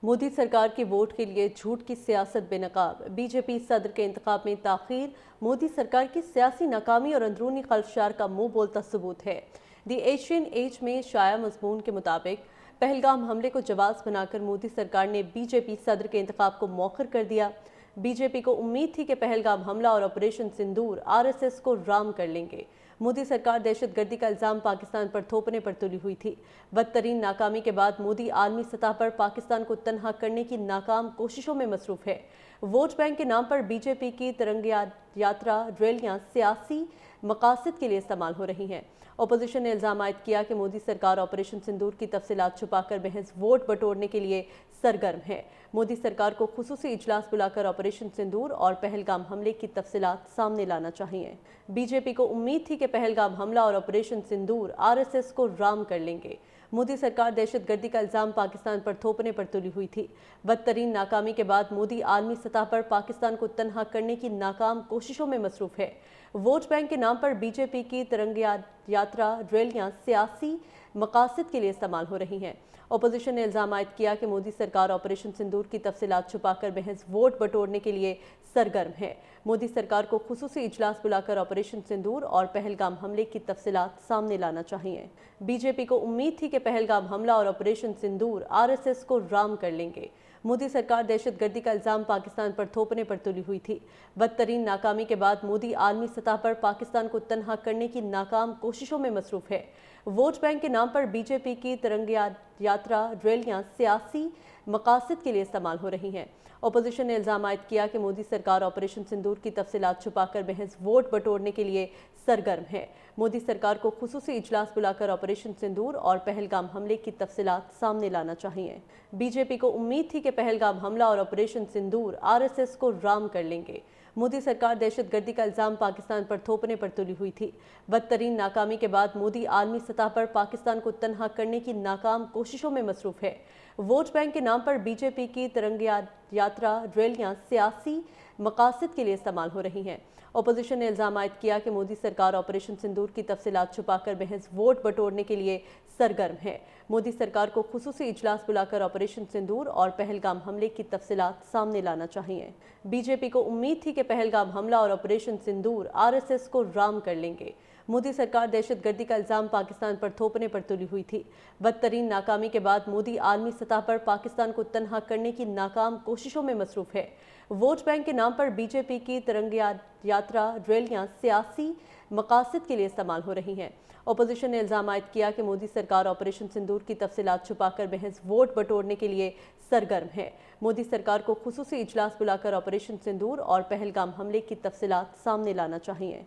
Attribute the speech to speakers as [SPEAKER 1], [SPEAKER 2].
[SPEAKER 1] मोदी सरकार की वोट के लिए झूठ की सियासत बेनकाब। बीजेपी सदर के इंतखाब में ताखीर मोदी सरकार की सियासी नाकामी और अंदरूनी खलफशार का मुंह बोलता सबूत है। दी एशियन एज में शाया मजमून के मुताबिक पहलगाम हमले को जवाब बनाकर मोदी सरकार ने बीजेपी सदर के इंतखाब को मौखर कर दिया। बीजेपी को उम्मीद थी कि पहलगाम हमला और ऑपरेशन सिंदूर आरएसएस को राम कर लेंगे। मोदी सरकार दहशतगर्दी का इल्जाम पाकिस्तान पर थोपने पर तुली हुई थी। बदतरीन नाकामी के बाद मोदी आलमी सतह पर पाकिस्तान को तनहा करने की नाकाम कोशिशों में मसरूफ है। वोट बैंक के नाम पर बीजेपी की तिरंगा यात्रा रैलियां सियासी मकासद के लिए इस्तेमाल हो रही हैं। अपोजिशन ने इल्जाम आयद किया कि मोदी सरकार ऑपरेशन सिंदूर की तफसीलात छुपाकर महज वोट बटोरने के लिए सरगर्म है। मोदी सरकार को खुसूसी इजलास बुलाकर ऑपरेशन सिंदूर और पहलगाम हमले की तफसीलात सामने लाना चाहिए। बीजेपी को उम्मीद थी कि पहलगाम हमला और ऑपरेशन सिंदूर आरएसएस को राम कर लेंगे। मोदी सरकार दहशतगर्दी का इल्जाम पाकिस्तान पर थोपने पर तुली हुई थी। बदतरीन नाकामी के बाद मोदी आलमी सतह पर पाकिस्तान को तनहा करने की नाकाम कोशिशों में मसरूफ है। वोट बैंक के नाम पर बीजेपी की तिरंगा यात्रा रैलियां सियासी मकासद के लिए इस्तेमाल हो रही हैं। अपोजिशन ने इल्जाम आयद किया कि मोदी सरकार ऑपरेशन सिंदूर की तफसीलात छुपाकर महज वोट बटोरने के लिए सरगर्म है। मोदी सरकार को खुसूसी इजलास बुलाकर ऑपरेशन सिंदूर और पहलगाम हमले की तफसीलात सामने लाना चाहिए। बीजेपी को उम्मीद थी कि पहलगाम हमला और ऑपरेशन सिंदूर आरएसएस को राम कर लेंगे। मोदी सरकार दहशतगर्दी का इल्जाम पाकिस्तान पर थोपने पर तुली हुई थी। बदतरीन नाकामी के बाद मोदी आलमी सतह पर पाकिस्तान को तनहा करने की नाकाम कोशिशों में मसरूफ है। वोट बैंक के नाम पर बीजेपी की तिरंगा यात्रा रैलियां सियासी मकासद के लिए इस्तेमाल हो रही हैं। अपोजिशन ने इल्जाम आयद किया कि मोदी सरकार ऑपरेशन सिंदूर की तफसीलात छुपाकर महज वोट बटोरने के लिए सरगर्म है। मोदी सरकार को खुसूसी इजलास बुलाकर ऑपरेशन सिंदूर और पहलगाम हमले की तफसीलात सामने लाना चाहिए। बीजेपी को उम्मीद थी कि पहलगाम हमला और ऑपरेशन सिंदूर आरएसएस को राम कर लेंगे। मोदी सरकार दहशतगर्दी का इल्जाम पाकिस्तान पर थोपने पर तुली हुई थी। बदतरीन नाकामी के बाद मोदी आलमी सतह पर पाकिस्तान को तनहा करने की नाकाम कोशिशों में मसरूफ है। वोट बैंक के नाम पर बीजेपी की तिरंगा यात्रा रैलियां सियासी मकासद के लिए इस्तेमाल हो रही हैं। अपोजिशन ने इल्जाम आयद किया कि मोदी सरकार ऑपरेशन सिंदूर की तफसीलात छुपाकर महज वोट बटोरने के लिए सरगर्म है। मोदी सरकार को खुसूसी इजलास बुलाकर ऑपरेशन सिंदूर और पहलगाम हमले की तफसीलात सामने लाना चाहिए। बीजेपी को उम्मीद थी कि पहलगाम हमला और ऑपरेशन सिंदूर आरएसएस को राम कर लेंगे। मोदी सरकार दहशतगर्दी का इल्जाम पाकिस्तान पर थोपने पर तुली हुई थी। बदतरीन नाकामी के बाद मोदी आलमी सतह पर पाकिस्तान को तनहा करने की नाकाम कोशिशों में मसरूफ है। वोट बैंक के नाम पर बीजेपी की तिरंगा यात्रा रैलियां सियासी मकासद के लिए इस्तेमाल हो रही हैं। अपोजिशन ने इल्जाम आयद किया कि मोदी सरकार ऑपरेशन सिंदूर की तफसीलात छुपाकर महज वोट बटोरने के लिए सरगर्म है। मोदी सरकार को खुसूसी इजलास बुलाकर ऑपरेशन सिंदूर और पहलगाम हमले की तफसीलात सामने लाना चाहिए।